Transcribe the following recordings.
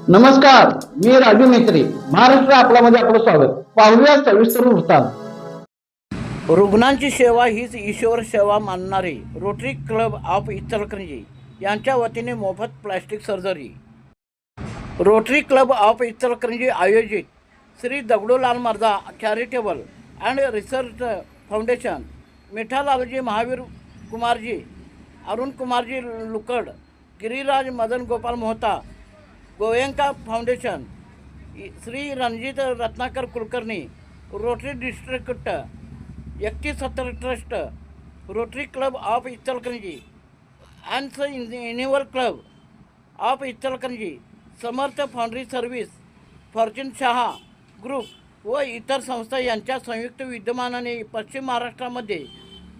नमस्कार, मी राजू मेत्री. महाराष्ट्र आपल्यामध्ये आपलं स्वागत. पाहूया सविस्तर वृत्तांत. रुग्णांची सेवा हीच ईश्वर सेवा मानणारे रोटरी क्लब ऑफ इचलकरंजी यांच्या वतीने मोफत plastic surgery. Rotary Club of Ichalkaranji आयोजित Shri Dagdulal Marda charitable and research foundation, मिठालालजी महावीर कुमारजी, अरुण कुमारजी Lukad, Giriraj Madan Gopal Mohta, Goenka foundation, Shri Ranjit Ratnakar Kulkarni, Rotary district 3170 trust, Rotary Club of Ichalkaranji and annual club of Ichalkaranji, Samarth foundry service, fortune Shah group व इतर संस्था यांच्या संयुक्त विद्यमानाने पश्चिम महाराष्ट्रामध्ये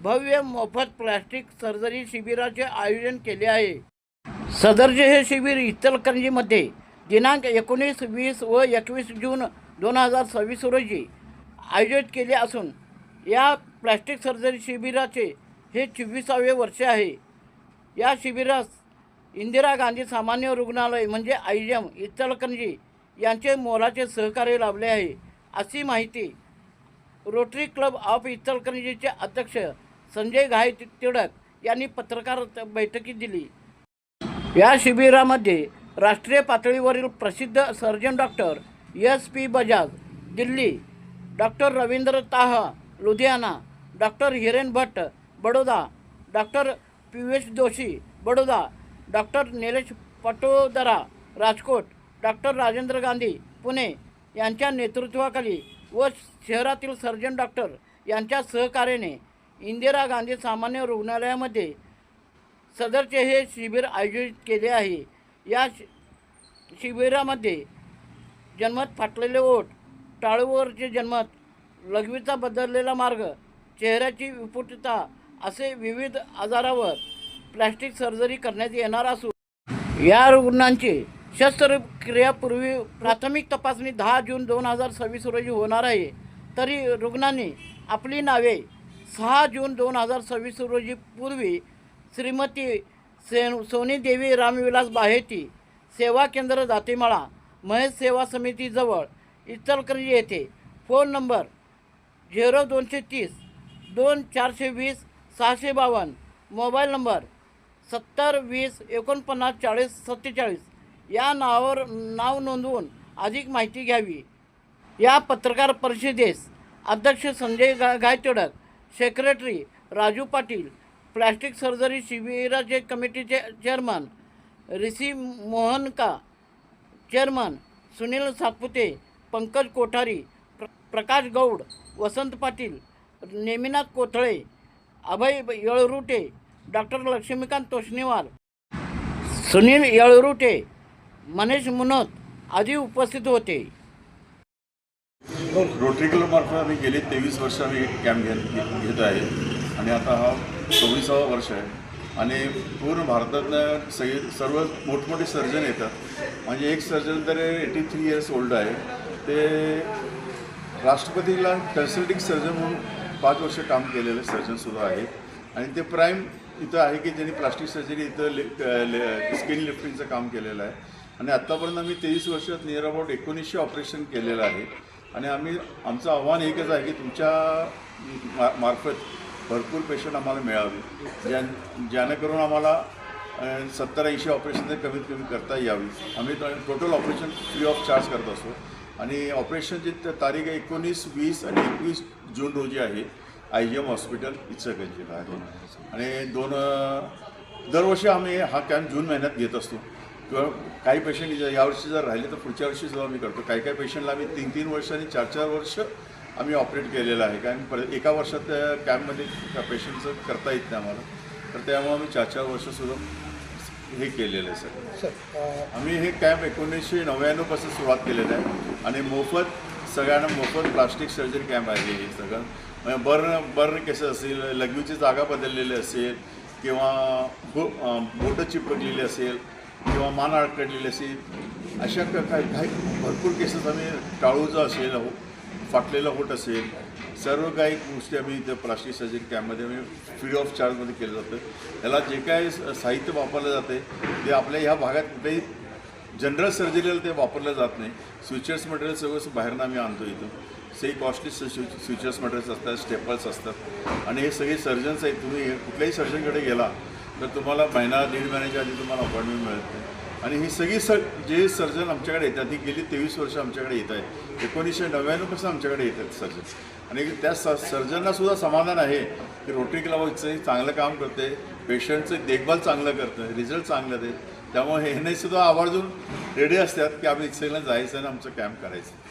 भव्य मोफत प्लास्टिक सर्जरी शिबिराचे आयोजन केले आहे. सदरचे हे शिबिर इचलकरंजीमध्ये दिनांक 19, 20 व 21 जून 2026 रोजी आयोजित केले असून या प्लास्टिक सर्जरी शिबिराचे हे 24वे वर्ष आहे. या शिबिरास इंदिरा गांधी सामान्य रुग्णालय म्हणजे आयएम इचलकरंजी यांचे मोलाचे सहकार्य लाभले आहे, अशी माहिती रोटरी क्लब ऑफ इचलकरंजीचे अध्यक्ष संजय घाय तिडक यांनी पत्रकार बैठकीत दिली. या शिबिरामध्ये राष्ट्रीय पातळीवरील प्रसिद्ध surgeon doctor SP Bajaj Delhi, doctor Ravindra Tah Ludhiana, doctor Hiren Bhatt Baroda, doctor Piyush Joshi Baroda, doctor Nilesh Patodara Rajkot, doctor Rajendra Gandhi Pune यांच्या नेतृत्वाखाली व शहरातील सर्जन डॉक्टर यांच्या सहकार्याने इंदिरा गांधी सामान्य रुग्णालयामध्ये सदरचे हे शिबिर आयोजित केले आहे. या शिबिरामध्ये जन्मत फाटलेले ओठ, टाळूवरचे जन्मत, लघवीचा बदललेला मार्ग, चेहऱ्याची विपुलता असे विविध आजारावर प्लास्टिक सर्जरी करण्यात येणार असून या रुग्णांची शस्त्रक्रियापूर्वी प्राथमिक तपासणी 10 जून 2026 रोजी होणार आहे. तरी रुग्णांनी आपली नावे 6 जून 2026 रोजी पूर्वी श्रीमती सोनी देवी रामविलास बाहेती, सेवा केंद्र दातेमाळा, महेश सेवा समितीजवळ इचलकरंजी येथे, फोन नंबर 0230 2420 652, मोबाईल नंबर 70 20 49 40 47 या नावावर नाव नोंदवून अधिक माहिती घ्यावी. या पत्रकार परिषदेस अध्यक्ष Sanjay Gaytodak, secretary Raju Patil, plastic surgery शिबिराचे कमिटीचे chairman Rishi Mohanka, chairman Sunil Satpute, Pankaj Kothari, Prakash Gaud, Vasant Patil, Neminath Kothale, Abhay Yelrute, doctor Laxmikant Toshniwal, Sunil Yelrute, Manish Munot आदी उपस्थित होते. रोटरी क्लबमार्फत आम्ही गेली 23 वर्ष आम्ही कॅम्प घेत आहे आणि आता हा 24वा वर्ष आहे. आणि पूर्ण भारतातनं सर्व मोठमोठे सर्जन येतात. म्हणजे एक सर्जन तर 83 इयर्स ओल्ड आहे, ते राष्ट्रपतीला कन्सल्टिंग सर्जन म्हणून 5 वर्ष काम केलेलं सर्जनसुद्धा आहे. आणि ते प्राईम इथं आहे की ज्यांनी प्लास्टिक सर्जरी इथं स्किन लिफ्टिंगचं काम केलेलं आहे. आणि आत्तापर्यंत आम्ही 23 वर्षात नियर अबाउट 1900 ऑपरेशन केलेलं आहे. आणि आमचं आव्हान एकच आहे की तुमच्या मार्फत भरपूर पेशंट आम्हाला मिळावे, ज्यानेकरून आम्हाला 70-80 ऑपरेशन कमीत कमी करता यावी. आम्ही total operation free of charge करत असतो. आणि ऑपरेशनची तारीख 19, 20 आणि 21 जून रोजी आहे. IGM हॉस्पिटल इचलकरंजीला आहे. आणि दरवर्षी आम्ही हा कॅम्प जून महिन्यात घेत असतो. किंवा काही पेशंट यावर्षी जर राहिले तर पुढच्या वर्षीसुद्धा आम्ही करतो. काही पेशंटला आम्ही 3-3 वर्ष आणि 4-4 वर्ष आम्ही ऑपरेट केलेलं आहे. कारण एका वर्षात कॅम्पमध्ये पेशंटचं करता येत नाही आम्हाला, तर त्यामुळे आम्ही 4-4 वर्षसुद्धा हे केलेलं आहे. सर आम्ही हे कॅम्प 1999 पासून सुरुवात केलेलं आहे. आणि सगळ्यांना मोफत प्लास्टिक सर्जरी कॅम्प आहे. हे सगळं म्हणजे बर्न केसेस असेल, लघवीची जागा बदललेली असेल, किंवा बोटं चिपकलेली असेल, किंवा मान अडकलेली असेल, अशा काही भरपूर केसेस आम्ही, टाळूचं असेल, फाटलेलं होट असेल, सर्व काही गोष्टी आम्ही इथं प्लास्टिक सर्जरी कॅम्पमध्ये आम्ही फ्री ऑफ चार्जमध्ये केलं जातं. त्याला जे काय साहित्य वापरलं जाते ते आपल्या ह्या भागात कुठेही जनरल सर्जरीला ते वापरलं जात नाही. स्विचर्स मटेरियल सगळं बाहेरनं आम्ही आणतो इथं. सगळी कॉस्टली स्विचर्स मटेरियल्स असतात, स्टेपल्स असतात आणि हे सगळे सर्जन्स आहेत. तुम्ही कुठल्याही सर्जनकडे गेला तर तुम्हाला महिना 1.5 महिन्याच्या आधी तुम्हाला अपॉइंटमेंट मिळत नाही. आणि ही सगळी जे सर्जन आमच्याकडे येतात ती गेली 23 वर्ष आमच्याकडे येत आहेत. 1999 पासून आमच्याकडे येतात सर्जन. आणि त्या सर्जनलासुद्धा समाधान आहे की रोटरी क्लब चांगलं काम करते, पेशंटचं देखभाल चांगलं करतं, रिझल्ट चांगलं दे. त्यामुळे हे सुद्धा आवर्जून रेडी असतात की आम्ही इथं जायचं आणि आमचं कॅम्प करायचं.